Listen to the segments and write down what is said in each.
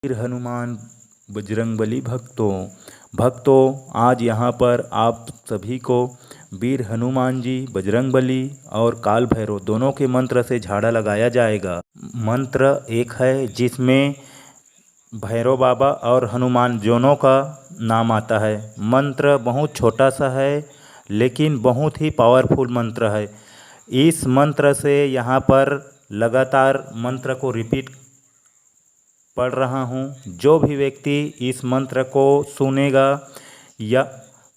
वीर हनुमान बजरंगबली भक्तों आज यहाँ पर आप सभी को वीर हनुमान जी बजरंगबली और काल भैरव दोनों के मंत्र से झाड़ा लगाया जाएगा। मंत्र एक है जिसमें भैरव बाबा और हनुमान दोनों का नाम आता है। मंत्र बहुत छोटा सा है लेकिन बहुत ही पावरफुल मंत्र है। इस मंत्र से यहाँ पर लगातार मंत्र को रिपीट पढ़ रहा हूँ। जो भी व्यक्ति इस मंत्र को सुनेगा या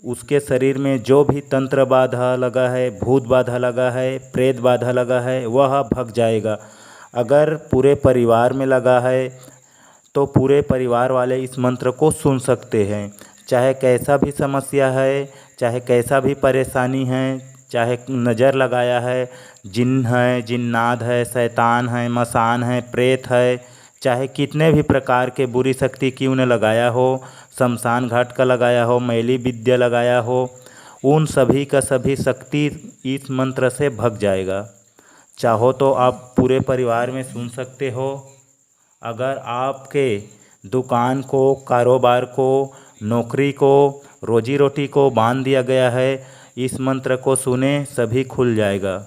उसके शरीर में जो भी तंत्र बाधा लगा है, भूत बाधा लगा है, प्रेत बाधा लगा है, वह भग जाएगा। अगर पूरे परिवार में लगा है तो पूरे परिवार वाले इस मंत्र को सुन सकते हैं। चाहे कैसा भी समस्या है, चाहे कैसा भी परेशानी है, चाहे नज़र लगाया है, जिन्न है, जिन्नात है, शैतान है, मसान है, प्रेत है, चाहे कितने भी प्रकार के बुरी शक्ति क्यों न लगाया हो, शमशान घाट का लगाया हो, मैली विद्या लगाया हो, उन सभी का सभी शक्ति इस मंत्र से भग जाएगा। चाहो तो आप पूरे परिवार में सुन सकते हो। अगर आपके दुकान को, कारोबार को, नौकरी को, रोजी रोटी को बांध दिया गया है, इस मंत्र को सुने सभी खुल जाएगा।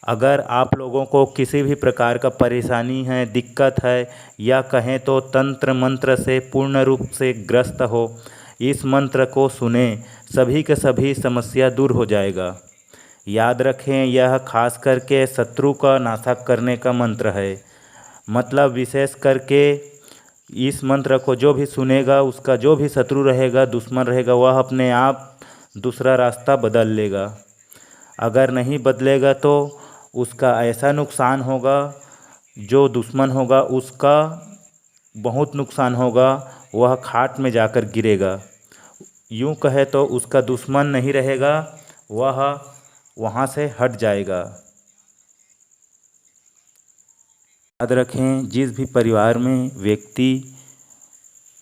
अगर आप लोगों को किसी भी प्रकार का परेशानी है, दिक्कत है, या कहें तो तंत्र मंत्र से पूर्ण रूप से ग्रस्त हो, इस मंत्र को सुने सभी के सभी समस्या दूर हो जाएगा। याद रखें, यह खास करके शत्रु का नाशक करने का मंत्र है। मतलब विशेष करके इस मंत्र को जो भी सुनेगा, उसका जो भी शत्रु रहेगा, दुश्मन रहेगा, वह अपने आप दूसरा रास्ता बदल लेगा। अगर नहीं बदलेगा तो उसका ऐसा नुकसान होगा, जो दुश्मन होगा उसका बहुत नुकसान होगा, वह खाट में जाकर गिरेगा। यूँ कहे तो उसका दुश्मन नहीं रहेगा, वह वहाँ से हट जाएगा। याद रखें, जिस भी परिवार में व्यक्ति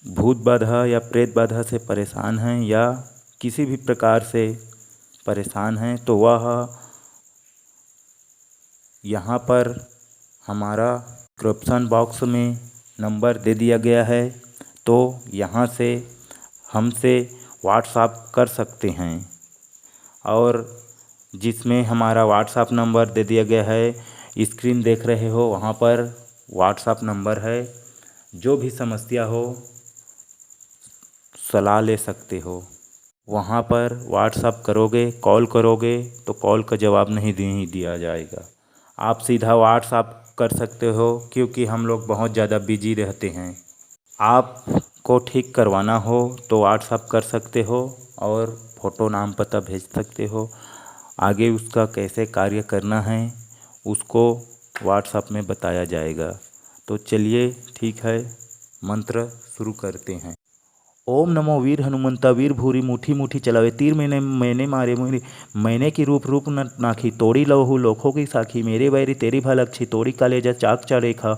भूत बाधा या प्रेत बाधा से परेशान हैं या किसी भी प्रकार से परेशान हैं, तो वह यहाँ पर हमारा डिस्क्रिप्शन बॉक्स में नंबर दे दिया गया है, तो यहाँ से हमसे व्हाट्सएप कर सकते हैं। और जिसमें हमारा व्हाट्सएप नंबर दे दिया गया है, स्क्रीन देख रहे हो, वहाँ पर व्हाट्सएप नंबर है। जो भी समस्या हो, सलाह ले सकते हो। वहाँ पर व्हाट्सएप करोगे, कॉल करोगे तो कॉल का जवाब नहीं दिया जाएगा। आप सीधा व्हाट्सएप कर सकते हो, क्योंकि हम लोग बहुत ज़्यादा बिजी रहते हैं। आपको ठीक करवाना हो तो व्हाट्सएप कर सकते हो और फ़ोटो, नाम, पता भेज सकते हो। आगे उसका कैसे कार्य करना है उसको व्हाट्सएप में बताया जाएगा। तो चलिए ठीक है, मंत्र शुरू करते हैं। ओम नमो वीर हनुमंता वीर भूरी मुठी मुठी चलावे तीर मैंने मारे मेरे मैंने की रूप रूप न नाखी तोड़ी लहू लोखों की साखी मेरे बैरी तेरी भलक्षी तोड़ी कालेजा चाक चढ़ेखा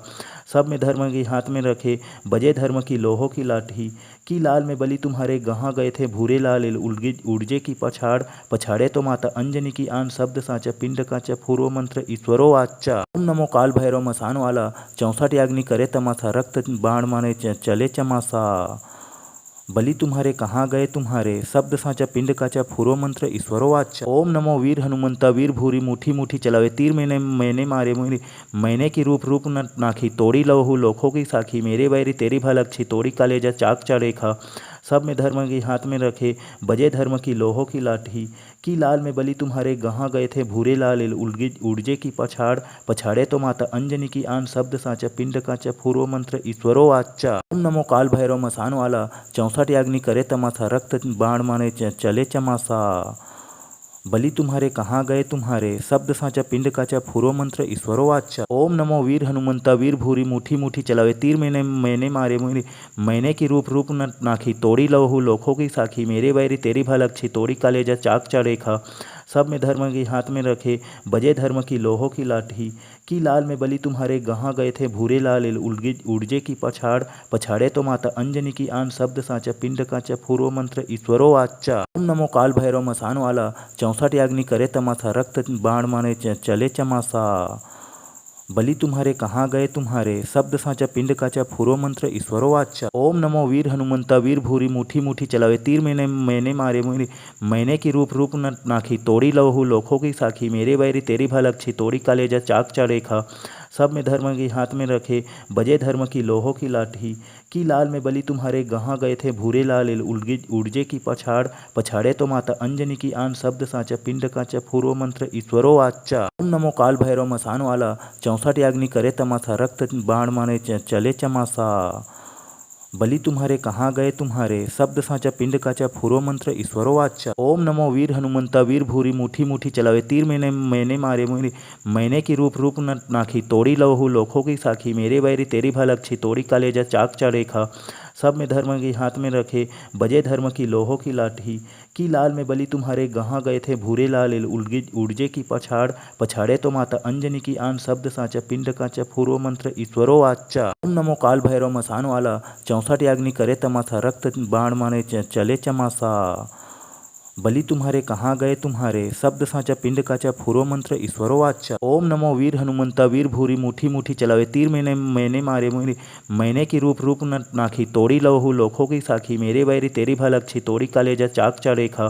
सब में धर्म की हाथ में रखे बजे धर्म की लोहों की लाठी की लाल में बलि तुम्हारे गहाँ गए थे भूरे लाल उड़जे की पछाड़े तो माता अंजनी की आन शब्द साचा पिंड काचा फूरो मंत्र ईश्वरो आचा। ओम नमो काल भैरव मसान वाला 64 याग्नि करे तमाशा रक्त बाण मारे चले चमासा बलि तुम्हारे कहाँ गए तुम्हारे शब्द साचा पिंड काचा फूरो मंत्र ईश्वरो आचा। ओम नमो वीर हनुमंता वीर भूरी मुठी मुठी चलावे तीर मैंने मारे मैंने की रूप रूप न नाखी तोड़ी लहू लोखों की साखी मेरे बैरी तेरी भलक्षी तोड़ी कालेजा चाक चढ़ेखा सब में धर्म की हाथ में रखे बजे धर्म की लोहों की लाठी की लाल में बलि तुम्हारे गहाँ गए थे भूरे लाल उड़जे की पछाड़े तो माता अंजनी की आन शब्द साचा पिंड काचा फूरो मंत्र ईश्वरो आचा। ओम नमो काल भैरव मसान वाला 64 याग्नि करे तमाशा रक्त बाण मारे चले चमासा बलि तुम्हारे कहाँ गए तुम्हारे शब्द साचा पिंड काचा फूरो मंत्र ईश्वरो आचा। ओम नमो वीर हनुमंता वीर भूरी मुठी मुठी चलावे तीर मैंने मारे मैंने की रूप रूप न नाखी तोड़ी लहू लोखों की साखी मेरे बैरी तेरी भलक्षी तोड़ी कालेजा चाक चढ़ेखा सब में धर्म की हाथ में रखे बजे धर्म की लोहों की लाठी की लाल में बलि तुम्हारे गहाँ गए थे भूरे लाल उड़जे की पछाड़े तो माता अंजनी की आन शब्द साचा पिंड काचा फूरो मंत्र ईश्वरो आचा। ओम नमो काल भैरव मसान वाला 64 याग्नि करे तमाशा रक्त बाण मारे चले चमासा बलि तुम्हारे कहाँ गए तुम्हारे शब्द साचा पिंड काचा फुरो मंत्र ईश्वरो वाचा। ओम नमो वीर हनुमंता वीर भूरी मुठी मुठी चलावे तीर मैंने मारे मुरी मैंने की रूप रूप न नाखी तोड़ी लहू लोखों की साखी मेरे बैरी तेरी भलक्षी तोड़ी कालेजा चाक चढ़ेखा सब में धर्म की हाथ में रखे बजे धर्म की लोहों की लाठी की लाल में बलि तुम्हारे गहाँ गए थे भूरे लाल उड़जे की पछाड़ पछाड़े तो माता अंजनी की आन शब्द साचा पिंड काचा फूरो मंत्र ईश्वरो वाचा। ओम नमो काल भैरव मसान वाला 64 अग्नि करे तमाशा रक्त बाण माने चले चमासा। बलि तुम्हारे कहाँ गए तुम्हारे शब्द साचा पिंड काचा फुरो मंत्र ईश्वरो वाचा। ओम नमो वीर हनुमंता वीर भूरी मुठी मुठी चलावे तीर मैंने मारे मुरी मैंने की रूप रूप न नाखी तोड़ी लहू लोखों की साखी मेरे बैरी तेरी भलक्षी तोड़ी कालेजा चाक चढ़ेखा सब में धर्म की हाथ में रखे बजे धर्म की लोहों की लाठी की लाल में बलि तुम्हारे गहाँ गए थे भूरे लाल उड़जे की पछाड़ पछाड़े तो माता अंजनी की आन शब्द साचा पिंड काचा फूरो मंत्र ईश्वरो वाचा। ओम नमो काल भैरव मसान वाला 64 अग्नि करे तमाशा रक्त बाण माने चले चमासा। बलि तुम्हारे कहाँ गए तुम्हारे शब्द साचा पिंड काचा फुरो मंत्र ईश्वरो वाचा। ओम नमो वीर हनुमंता वीर भूरी मुठी मुठी चलावे तीर मैंने मारे मुरी मैंने की रूप रूप न नाखी तोड़ी लहू लोखों की साखी मेरे बैरी तेरी भलक्षी तोड़ी कालेजा चाक चढ़ेखा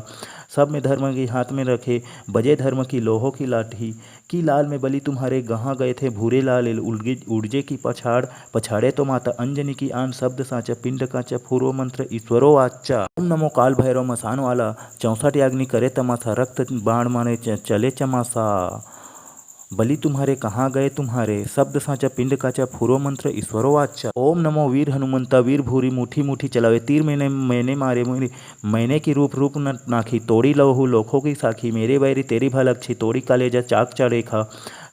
सब में धर्म की हाथ में रखे बजे धर्म की लोहों की लाठी की लाल में बलि तुम्हारे गहाँ गए थे भूरे लाल उड़जे की पछाड़ पछाड़े तो माता अंजनी की आन शब्द साचा पिंड काचा फूरो मंत्र ईश्वरो वाचा। ओम नमो काल भैरव मसान वाला 64 अग्नि करे तमाशा रक्त बाण माने चले चमासा। बलि तुम्हारे कहाँ गए तुम्हारे शब्द साचा पिंड काचा फुरो मंत्र ईश्वरो वाचा। ओम नमो वीर हनुमंता वीर भूरी मुठी मुठी चलावे तीर मैंने मारे मुरी मैंने की रूप रूप न नाखी तोड़ी लहू लोखों की साखी मेरे बैरी तेरी भलक्षी तोड़ी कालेजा चाक चढ़ेखा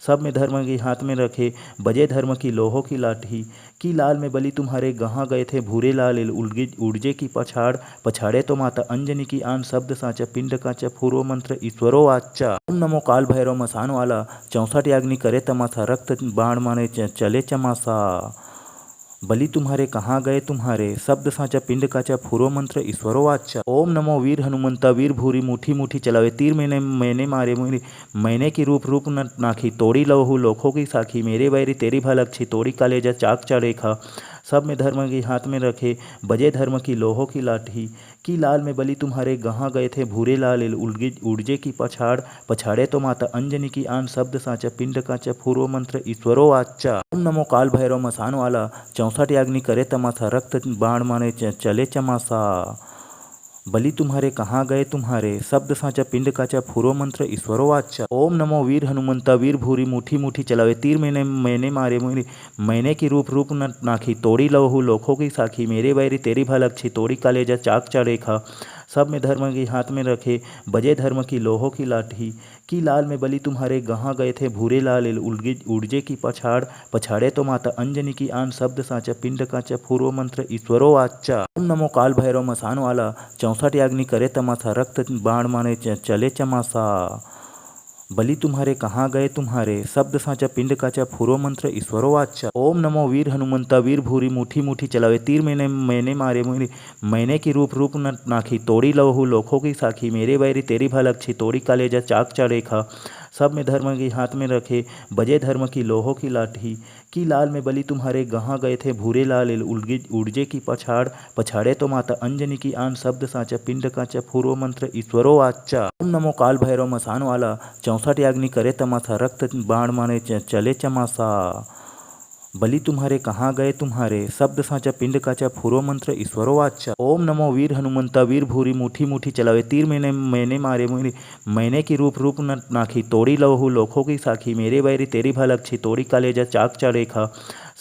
सब में धर्म की हाथ में रखे बजे धर्म की लोहों की लाठी की लाल में बलि तुम्हारे गहाँ गए थे भूरे लाल उड़जे की पछाड़ पछाड़े तो माता अंजनी की आन शब्द साचा पिंड काचा फूरो मंत्र ईश्वरो वाचा। ओम नमो काल भैरव मसान वाला 64 अग्नि करे तमाशा रक्त बाण माने चले चमासा। बलि तुम्हारे कहाँ गए तुम्हारे शब्द साचा पिंड काचा फुरो मंत्र ईश्वरो वाचा। ओम नमो वीर हनुमंता वीर भूरी मुठी मुठी चलावे तीर मैंने मारे मुरी मैंने की रूप रूप न नाखी तोड़ी लहू लोखों की साखी मेरे बैरी तेरी भलक्षी तोड़ी कालेजा चाक चढ़ेखा सब में धर्म की हाथ में रखे बजे धर्म की लोहों की लाठी की लाल में बलि तुम्हारे गहाँ गए थे भूरे लाल उड़जे की पछाड़ पछाड़े तो माता अंजनी की आन शब्द साचा पिंड काचा फूरो मंत्र ईश्वरो वाचा। ओम नमो काल भैरव मसान वाला 64 अग्नि करे तमाशा रक्त बाण माने चले चमासा। बलि तुम्हारे कहाँ गए तुम्हारे शब्द साचा पिंड काचा फुरो मंत्र ईश्वरो वाचा। ओम नमो वीर हनुमंता वीर भूरी मुठी मुठी चलावे तीर मैंने मारे मुरी मैंने की रूप रूप न नाखी तोड़ी लहू लोखों की साखी मेरे बैरी तेरी भलक्षी तोड़ी कालेजा चाक चढ़ेखा सब में धर्म की हाथ में रखे बजे धर्म की लोहों की लाठी की लाल में बलि तुम्हारे गहाँ गए थे भूरे लाल उड़जे की पछाड़ पछाड़े तो माता अंजनी की आन शब्द साचा पिंड काचा फूरो मंत्र ईश्वरो वाचा। ओम नमो काल भैरव मसान वाला 64 अग्नि करे तमाशा रक्त बाण माने चले चमासा। बलि तुम्हारे कहाँ गए तुम्हारे शब्द साचा पिंड काचा फुरो मंत्र ईश्वरो वाचा। ओम नमो वीर हनुमंता वीर भूरी मुठी मुठी चलावे तीर मैंने मारे मुरी मैंने की रूप रूप न नाखी तोड़ी लहू लोखों की साखी मेरे बैरी तेरी भलक्षी तोड़ी कालेजा चाक चढ़ेखा सब में धर्म की हाथ में रखे बजे धर्म की लोहों की लाठी की लाल में बलि तुम्हारे गहाँ गए थे भूरे लाल उड़जे की पछाड़ पछाड़े तो माता अंजनी की आन शब्द साचा पिंड काचा फूरो मंत्र ईश्वरो वाचा। ओम नमो काल भैरव मसान वाला 64 अग्नि करे तमाशा रक्त बाण माने चले चमासा। बलि तुम्हारे कहाँ गए तुम्हारे शब्द साचा पिंड काचा फुरो मंत्र ईश्वरो वाचा। ओम नमो वीर हनुमंता वीर भूरी मुठी मुठी चलावे तीर मैंने मारे मुरी मैंने की रूप रूप न नाखी तोड़ी लहू लोखों की साखी मेरे बैरी तेरी भलक्षी तोड़ी कालेजा चाक चढ़ेखा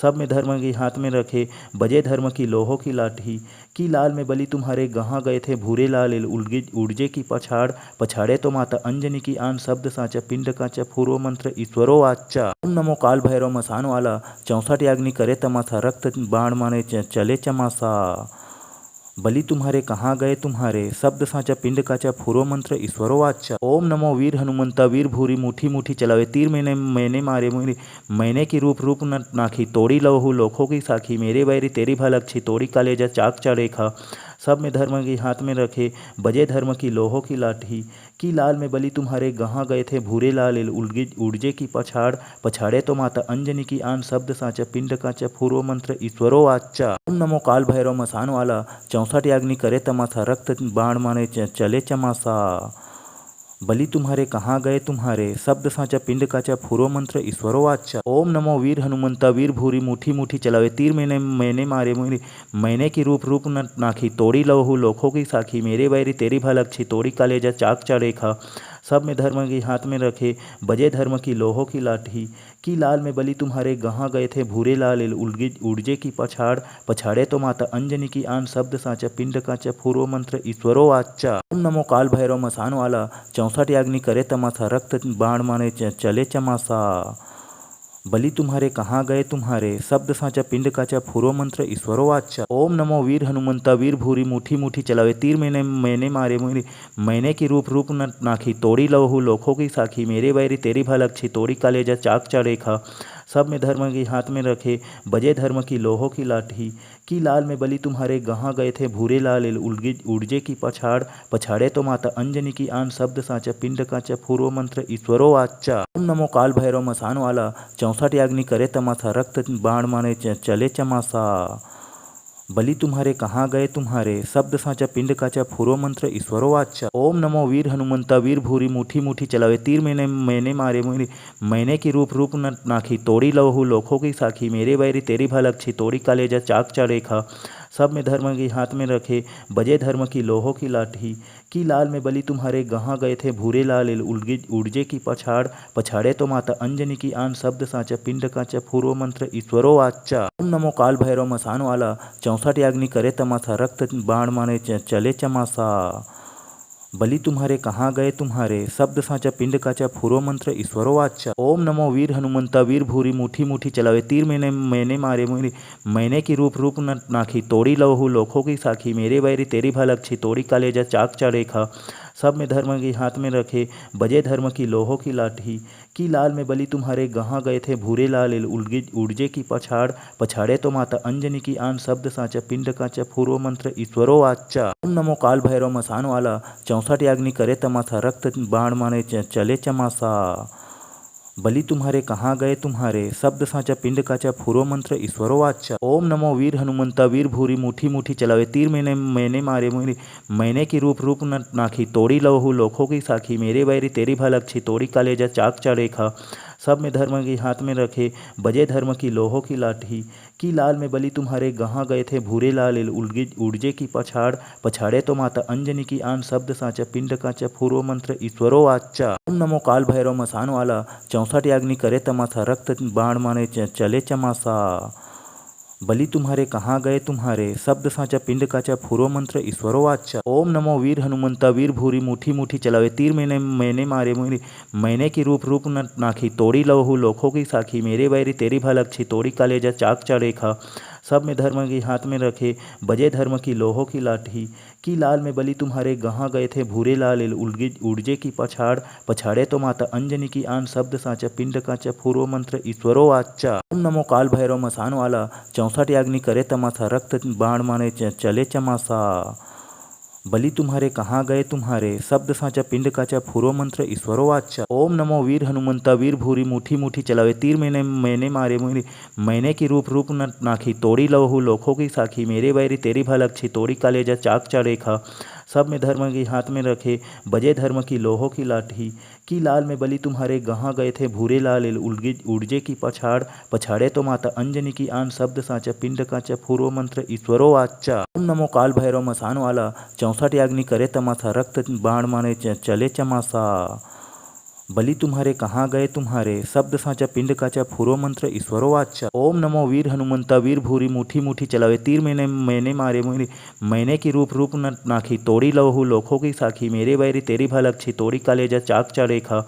सब में धर्म की हाथ में रखे बजे धर्म की लोहों की लाठी की लाल में बलि तुम्हारे गहाँ गए थे भूरे लाल उड़जे की पछाड़ पछाड़े तो माता अंजनी की आन शब्द साचा पिंड काचा फूरो मंत्र ईश्वरो वाचा। ओम नमो काल भैरव मसान वाला 64 अग्नि करे तमाशा रक्त बाण माने चले चमासा। बलि तुम्हारे कहाँ गए तुम्हारे शब्द साचा पिंड काचा फुरो मंत्र ईश्वरो वाचा। ओम नमो वीर हनुमंता वीर भूरी मुठी मुठी चलावे तीर मैंने मारे मुरी मैंने की रूप रूप न नाखी तोड़ी लहू लोखों की साखी मेरे बैरी तेरी भलक्षी तोड़ी कालेजा चाक चढ़ेखा सब में धर्म की हाथ में रखे, बजे धर्म की लोहों की लाठी। की लाल में बलि तुम्हारे गहाँ गए थे भूरे लाल उड़जे की पछाड़, पछाड़े तो माता अंजनी की आन शब्द साचा पिंड काचा पूर्व मंत्र ईश्वरो वाचा। ओम नमो काल भैरव मसान वाला 64 याग्नि करे तमाशा, रक्त बाण माने चले चमासा। बलि तुम्हारे कहाँ गए तुम्हारे शब्द साचा पिंड काचा फूरो मंत्र ईश्वरो वाचा। ओम नमो वीर हनुमंता वीर भूरी मुठी मुठी चलावे तीर मैंने मारे मुरी, मैंने की रूप न नाखी तोड़ी लहू लोखों की साखी, मेरे बैरी तेरी भलक्षी तोड़ी कालेजा चाक चाड़ेखा। सब में धर्म की हाथ में रखे, बजे धर्म की लोहों की लाठी। की लाल में बलि तुम्हारे गहाँ गए थे भूरे लाल उड़जे की पछाड़, पछाड़े तो माता अंजनी की आन शब्द साचा पिंड काचा पूर्व मंत्र ईश्वरो वाचा। ओम नमो काल भैरव मसान वाला 64 याग्नि करे तमाशा, रक्त बाण माने चले चमासा। बलि तुम्हारे कहाँ गए तुम्हारे शब्द साचा पिंड काचा फूरो मंत्र ईश्वरो वाचा। ओम नमो वीर हनुमंता वीर भूरी मुठी मुठी चलावे तीर मैंने मारे मुरी, मैंने की रूप न नाखी तोड़ी लहू लोखों की साखी, मेरे बैरी तेरी भलक्षी तोड़ी कालेजा चाक चाड़ेखा। सब में धर्म की हाथ में रखे, बजे धर्म की लोहों की लाठी। की लाल में बलि तुम्हारे गहाँ गए थे भूरे लाल उड़जे की पछाड़, पछाड़े तो माता अंजनी की आन शब्द साचा पिंड काचा पूर्व मंत्र ईश्वरो वाचा। ओम नमो काल भैरव मसान वाला 64 याग्नि करे तमाशा, रक्त बाण माने चले चमासा। बलि तुम्हारे कहाँ गए तुम्हारे शब्द साचा पिंड काचा फूरो मंत्र ईश्वरो वाचा। ओम नमो वीर हनुमंता वीर भूरी मुठी मुठी चलावे तीर मैंने मारे मुरी, मैंने की रूप न नाखी तोड़ी लहू लोखों की साखी, मेरे बैरी तेरी भलक्षी तोड़ी कालेजा चाक चाड़ेखा। सब में धर्म की हाथ में रखे, बजे धर्म की लोहों की लाठी। की लाल में बलि तुम्हारे गहाँ गए थे भूरे लाल उड़जे की पछाड़, पछाड़े तो माता अंजनी की आन शब्द साचा पिंड काचा पूर्व मंत्र ईश्वरो वाचा। ओम नमो काल भैरव मसान वाला 64 याग्नि करे तमाशा, रक्त बाण माने चले चमासा। बलि तुम्हारे कहाँ गए तुम्हारे शब्द साचा पिंड काचा फूरो मंत्र ईश्वरो वाचा। ओम नमो वीर हनुमंता वीर भूरी मुठी मुठी चलावे तीर मैंने मारे मुरी, मैंने की रूप न नाखी तोड़ी लहू लोखों की साखी, मेरे बैरी तेरी भलक्षी तोड़ी कालेजा चाक चाड़ेखा। सब में धर्म की हाथ में रखे, बजे धर्म की लोहों की लाठी। की लाल में बलि तुम्हारे गहाँ गए थे भूरे लाल उड़जे की पछाड़, पछाड़े तो माता अंजनी की आन शब्द साचा पिंड काचा पूर्व मंत्र ईश्वरो वाचा। ओम नमो काल भैरव मसान वाला 64 याग्नि करे तमाशा, रक्त बाण माने चले चमासा। बलि तुम्हारे कहाँ गए तुम्हारे शब्द साचा पिंड काचा फूरो मंत्र ईश्वरो वाचा। ओम नमो वीर हनुमंता वीर भूरी मुठी मुठी चलावे तीर मैंने मारे मुरी, मैंने की रूप न नाखी तोड़ी लहू लोखों की साखी, मेरे बैरी तेरी भलक्षी तोड़ी कालेजा चाक चाड़ेखा। सब में धर्म की हाथ में रखे, बजे धर्म की लोहों की लाठी। की लाल में बलि तुम्हारे गहाँ गए थे भूरे लाल उड़जे की पछाड़, पछाड़े तो माता अंजनी की आन शब्द साचा पिंड काचा पूर्व मंत्र ईश्वरो वाचा। ओम नमो काल भैरव मसान वाला 64 याग्नि करे तमाशा, रक्त बाण माने चले चमासा। बलि तुम्हारे कहाँ गए तुम्हारे शब्द साचा पिंड काचा फूरो मंत्र ईश्वरो वाचा। ओम नमो वीर हनुमंता वीर भूरी मुठी मुठी चलावे तीर मैंने मारे मुरी, मैंने की रूप न नाखी तोड़ी लहू लोखों की साखी, मेरे बैरी तेरी भलक्षी तोड़ी कालेजा चाक चाड़ेखा। सब में धर्म की हाथ में रखे, बजे धर्म की लोहों की लाठी। की लाल में बलि तुम्हारे गहाँ गए थे भूरे लाल उड़जे की पछाड़, पछाड़े तो माता अंजनी की आन शब्द साचा पिंड काचा पूर्व मंत्र ईश्वरो वाचा। ओम नमो काल भैरव मसान वाला 64 याग्नि करे तमाशा, रक्त बाण माने चले चमासा। बलि तुम्हारे कहाँ गए तुम्हारे शब्द साचा पिंड काचा फूरो मंत्र ईश्वरो वाचा। ओम नमो वीर हनुमंता वीर भूरी मुठी मुठी चलावे तीर मैंने मारे मुरी, मैंने की रूप न नाखी तोड़ी लहू लोखों की साखी, मेरे बैरी तेरी भलक्षी तोड़ी कालेजा चाक चाड़ेखा। सब में धर्म की हाथ में रखे, बजे धर्म की लोहों की लाठी। की लाल में बलि तुम्हारे गहाँ गए थे भूरे लाल उड़जे की पछाड़, पछाड़े तो माता अंजनी की आन शब्द साचा पिंड काचा पूर्व मंत्र ईश्वरो वाचा। ओम नमो काल भैरव मसान वाला 64 याग्नि करे तमाशा, रक्त बाण माने चले चमासा। बलि तुम्हारे कहाँ गए तुम्हारे शब्द साचा पिंड काचा फूरो मंत्र ईश्वरो वाचा। ओम नमो वीर हनुमंता वीर भूरी मुठी मुठी चलावे तीर मैंने मारे मुरी, मैंने की रूप न नाखी तोड़ी लहू लोखों की साखी, मेरे बैरी तेरी भलक्षी तोड़ी कालेजा चाक चाड़ेखा।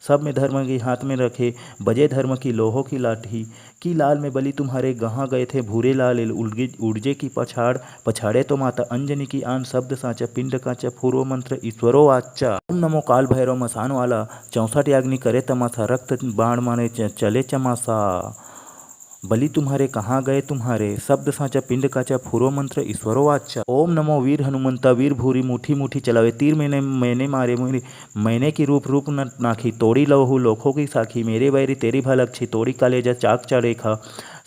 सब में धर्म की हाथ में रखे, बजे धर्म की लोहों की लाठी। की लाल में बलि तुम्हारे गहाँ गए थे भूरे लाल उड़जे की पछाड़, पछाड़े तो माता अंजनी की आन शब्द साचा पिंड काचा पूर्व मंत्र ईश्वरो वाचा। ओम नमो काल भैरव मसान वाला 64 याग्नि करे तमाशा, रक्त बाण माने चले चमासा। बलि तुम्हारे कहाँ गए तुम्हारे शब्द साचा पिंड काचा फुरो मंत्र ईश्वरो वाचा। ओम नमो वीर हनुमंता वीर भूरी मुठी मुठी चलावे तीर मैंने मारे मुरी मैंने की रूप रूप न नाखी तोड़ी लहू लोखों की साखी मेरे बैरी तेरी भलक्षी तोड़ी कालेजा चाक चढ़ेखा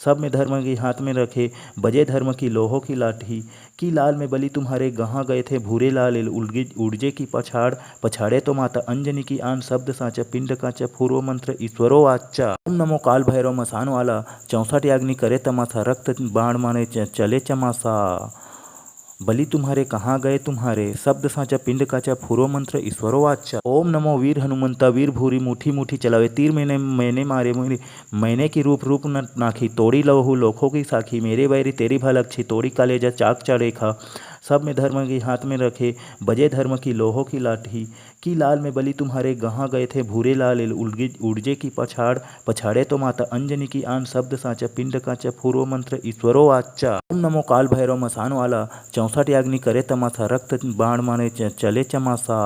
सब में धर्म की हाथ में रखे बजे धर्म की लोहों की लाठी की लाल में बलि तुम्हारे गहाँ गए थे भूरे लाल उड़जे की पछाड़ पछाड़े तो माता अंजनी की आन शब्द साचा पिंड काचा फूरो मंत्र ईश्वरो वाचा। ओम नमो काल भैरव मसान वाला 64 याग्नि करे तमाशा रक्त बाण माने चले चमासा। बलि तुम्हारे कहाँ गए तुम्हारे शब्द साचा पिंड काचा फुरो मंत्र ईश्वरो वाचा। ओम नमो वीर हनुमंता वीर भूरी मुठी मुठी चलावे तीर मैंने मारे मुरी मैंने की रूप रूप न नाखी तोड़ी लहू लोखों की साखी मेरे बैरी तेरी भलक्षी तोड़ी कालेजा चाक चढ़ेखा सब में धर्म की हाथ में रखे बजे धर्म की लोहों की लाठी की लाल में बलि तुम्हारे गहाँ गए थे भूरे लाल उड़जे की पछाड़ पछाड़े तो माता अंजनी की आन शब्द साचा पिंड काचा फूरो मंत्र ईश्वरो वाचा। ओम नमो काल भैरव मसान वाला 64 याग्नि करे तमाशा रक्त बाण माने चले चमासा।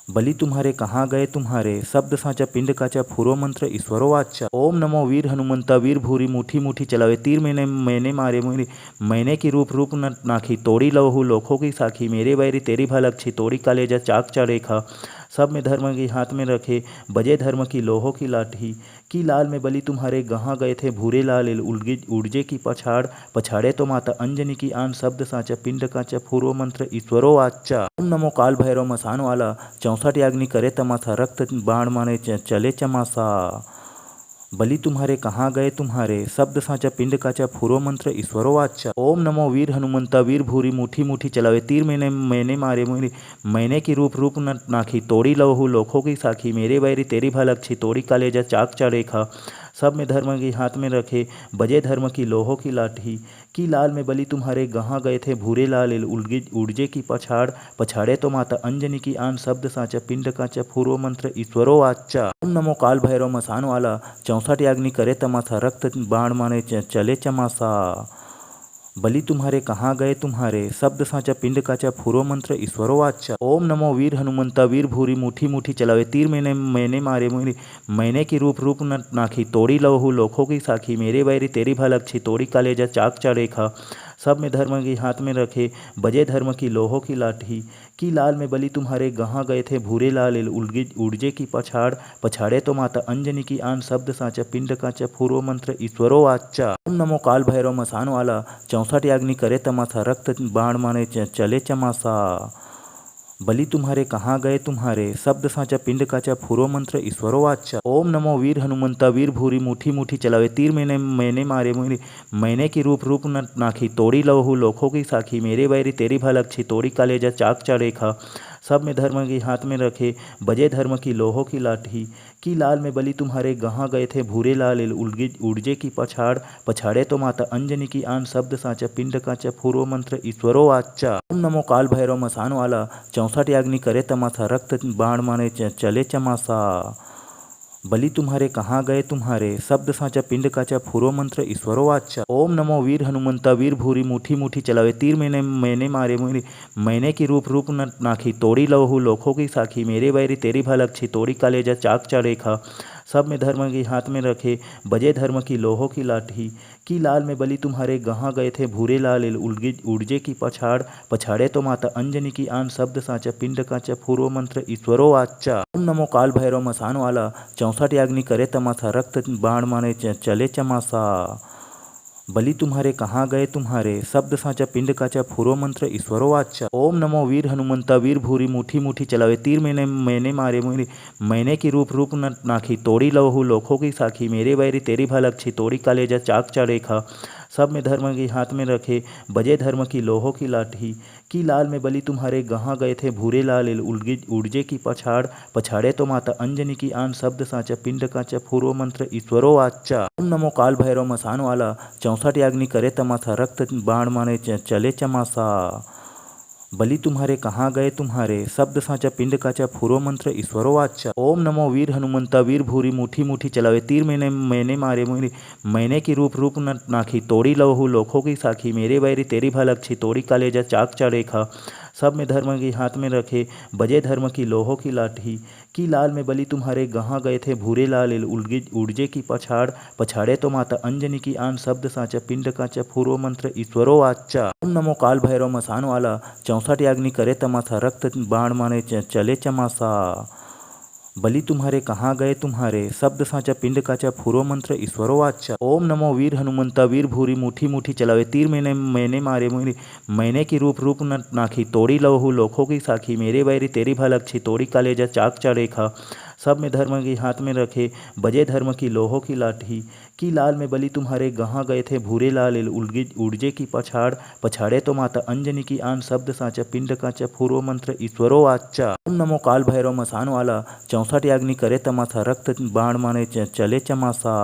बलि तुम्हारे कहाँ गए तुम्हारे शब्द साचा पिंड काचा फुरो मंत्र ईश्वरो वाचा। ओम नमो वीर हनुमंता वीर भूरी मुठी मुठी चलावे तीर मैंने मारे मुरी मैंने की रूप रूप न नाखी तोड़ी लहू लोखों की साखी मेरे बैरी तेरी भलक्षी तोड़ी कालेजा चाक चढ़ेखा सब में धर्म की हाथ में रखे बजे धर्म की लोहों की लाठी की लाल में बलि तुम्हारे गहाँ गए थे भूरे लाल उड़जे की पछाड़ पछाड़े तो माता अंजनी की आन शब्द साचा पिंड काचा फूरो मंत्र ईश्वरो वाचा। ओम नमो काल भैरव मसान वाला 64 याग्नि करे तमाशा रक्त बाण माने चले चमासा। बलि तुम्हारे कहाँ गए तुम्हारे शब्द साचा पिंड काचा फुरो मंत्र ईश्वरो वाचा। ओम नमो वीर हनुमंता वीर भूरी मुठी मुठी चलावे तीर मैंने मारे मुरी मैंने की रूप रूप न नाखी तोड़ी लहू लोखों की साखी मेरे बैरी तेरी भलक्षी तोड़ी कालेजा चाक चढ़ेखा सब में धर्म की हाथ में रखे बजे धर्म की लोहों की लाठी की लाल में बलि तुम्हारे गहाँ गए थे भूरे लाल उड़जे की पछाड़ पछाड़े तो माता अंजनी की आन शब्द साचा पिंड काचा फूरो मंत्र ईश्वरो वाचा। ओम नमो काल भैरव मसान वाला 64 याग्नि करे तमाशा रक्त बाण माने चले चमासा। बलि तुम्हारे कहाँ गए तुम्हारे शब्द साचा पिंड काचा फुरो मंत्र ईश्वरो वाचा। ओम नमो वीर हनुमंता वीर भूरी मुठी मुठी चलावे तीर मैंने मारे मुरी मैंने की रूप रूप न नाखी तोड़ी लहू लोखों की साखी मेरे बैरी तेरी भलक्षी तोड़ी कालेजा चाक चढ़ेखा सब में धर्म की हाथ में रखे बजे धर्म की लोहों की लाठी की लाल में बलि तुम्हारे गहाँ गए थे भूरे लाल उड़जे की पछाड़ पछाड़े तो माता अंजनी की आन शब्द साचा पिंड काचा फूरो मंत्र ईश्वरो वाचा। ओम नमो काल भैरव मसान वाला 64 याग्नि करे तमाशा रक्त बाण माने चले चमासा। बलि तुम्हारे कहाँ गए तुम्हारे शब्द साचा पिंड काचा फुरो मंत्र ईश्वरो वाचा। ओम नमो वीर हनुमंता वीर भूरी मुठी मुठी चलावे तीर मैंने मारे मुरी मैंने की रूप रूप न नाखी तोड़ी लहू लोखों की साखी मेरे बैरी तेरी भलक्षी तोड़ी कालेजा चाक चढ़ेखा सब में धर्म की हाथ में रखे बजे धर्म की लोहों की लाठी की लाल में बलि तुम्हारे गहाँ गए थे भूरे लाल उड़जे की पछाड़ पछाड़े तो माता अंजनी की आन शब्द साचा पिंड काचा फूरो मंत्र ईश्वरो वाचा। ओम नमो काल भैरव मसान वाला 64 याग्नि करे तमाशा रक्त बाण माने चले चमासा। बलि तुम्हारे कहाँ गए तुम्हारे शब्द साचा पिंड काचा फुरो मंत्र ईश्वरो वाचा। ओम नमो वीर हनुमंता वीर भूरी मुठी मुठी चलावे तीर मैंने मारे मुरी मैंने की रूप रूप न नाखी तोड़ी लहू लोखों की साखी मेरे बैरी तेरी भलक्षी तोड़ी कालेजा चाक चढ़ेखा सब में धर्म की हाथ में रखे बजे धर्म की लोहों की लाठी की लाल में बलि तुम्हारे गहाँ गए थे भूरे लाल उड़जे की पछाड़ पछाड़े तो माता अंजनी की आन शब्द साचा पिंड काचा फूरो मंत्र ईश्वरो वाचा। ओम नमो काल भैरव मसान वाला 64 याग्नि करे तमाशा रक्त बाण माने चले चमासा। बलि तुम्हारे कहाँ गए तुम्हारे शब्द साचा पिंड काचा फुरो मंत्र ईश्वरो वाचा। ओम नमो वीर हनुमंता वीर भूरी मुठी मुठी चलावे तीर मैंने मारे मुरी मैंने की रूप रूप न नाखी तोड़ी लहू लोखों की साखी मेरे बैरी तेरी भलक्षी तोड़ी कालेजा चाक चढ़ेखा सब में धर्म की हाथ में रखे बजे धर्म की लोहों की लाठी की लाल में बलि तुम्हारे गहाँ गए थे भूरे लाल उड़जे की पछाड़ पछाड़े तो माता अंजनी की आन शब्द साचा पिंड काचा फूरो मंत्र ईश्वरो वाचा। ओम नमो काल भैरव मसान वाला 64 याग्नि करे तमाशा रक्त बाण माने चले चमासा। बलि तुम्हारे कहाँ गए तुम्हारे शब्द साचा पिंड काचा फुरो मंत्र ईश्वरो वाचा। ओम नमो वीर हनुमंता वीर भूरी मुठी मुठी चलावे तीर मैंने मारे मुरी मैंने की रूप रूप न नाखी तोड़ी लहू लोखों की साखी मेरे बैरी तेरी भलक्षी तोड़ी कालेजा चाक चढ़ेखा सब में धर्म की हाथ में रखे बजे धर्म की लोहों की लाठी। की लाल में बलि तुम्हारे गहाँ गए थे भूरे लाल उड़जे की पछाड़ पछाड़े तो माता अंजनी की आन शब्द साचा पिंड काचा फूरो मंत्र ईश्वरो वाचा। ओम नमो काल भैरव मसान वाला 64 अग्नि करे तमाशा रक्त बाण मारे चले चमासा। बलि तुम्हारे कहाँ गए तुम्हारे शब्द साचा पिंड काचा फूरो मंत्र ईश्वरो वाचा। ओम नमो वीर हनुमंता वीर भूरी मुठी मुठी चलावे तीर मैंने मारे मैंने की रूप रूप न नाखी तोड़ी लहू लोखों की साखी मेरे बैरी तेरी भलक्षी तोड़ी कालेजा चाक चढ़ेखा। सब में धर्म की हाथ में रखे बजे धर्म की लोहों की लाठी। की लाल में बलि तुम्हारे गहाँ गए थे भूरे लाल उड़जे की पछाड़ पछाड़े तो माता अंजनी की आन शब्द साचा पिंड काचा फूरो मंत्र ईश्वरो वाचा। ओम नमो काल भैरव मसान वाला 64 अग्नि करे तमाशा रक्त बाण मारे चले चमासा।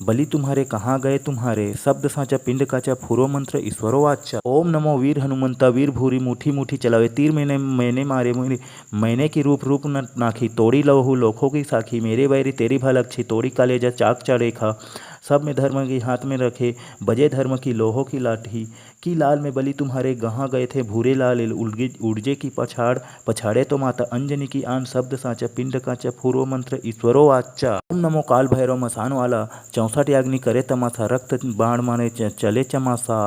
बलि तुम्हारे कहाँ गए तुम्हारे शब्द साचा पिंड काचा फूरो मंत्र ईश्वरो वाचा। ओम नमो वीर हनुमंता वीर भूरी मुठी मुठी चलावे तीर मैंने मारे मैंने की रूप रूप न नाखी तोड़ी लहू लोखों की साखी मेरे बैरी तेरी भलक्षी तोड़ी कालेजा चाक चढ़ेखा। सब में धर्म की हाथ में रखे बजे धर्म की लोहों की लाठी। की लाल में बलि तुम्हारे गहाँ गए थे भूरे लाल उड़जे की पछाड़ पछाड़े तो माता अंजनी की आन शब्द साचा पिंड काचा फूरो मंत्र ईश्वरो वाचा। ओम नमो काल भैरव मसान वाला 64 अग्नि करे तमाशा रक्त बाण मारे चले चमासा।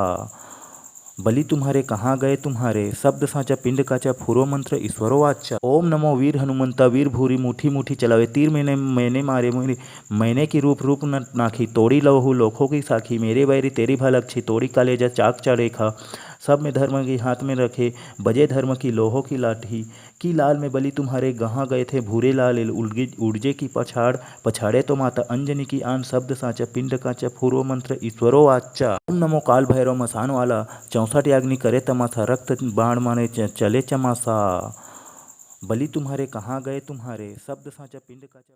बलि तुम्हारे कहाँ गए तुम्हारे शब्द साचा पिंड काचा फूरो मंत्र ईश्वरो वाचा। ओम नमो वीर हनुमंता वीर भूरी मुठी मुठी चलावे तीर मैंने मारे मैंने की रूप रूप न नाखी तोड़ी लहू लोखों की साखी मेरे बैरी तेरी भलक्षी तोड़ी कालेजा चाक चढ़ेखा। सब में धर्म की हाथ में रखे बजे धर्म की लोहों की लाठी। की लाल में बलि तुम्हारे गहाँ गए थे भूरे लाल उड़जे की पछाड़ पछाड़े तो माता अंजनी की आन शब्द साचा पिंड काचा फूरो मंत्र ईश्वरो वाचा। ओम नमो काल भैरव मसान वाला 64 अग्नि करे तमाशा रक्त बाण मारे चले चमासा। बलि तुम्हारे कहाँ गए तुम्हारे शब्द साचा पिंड काचा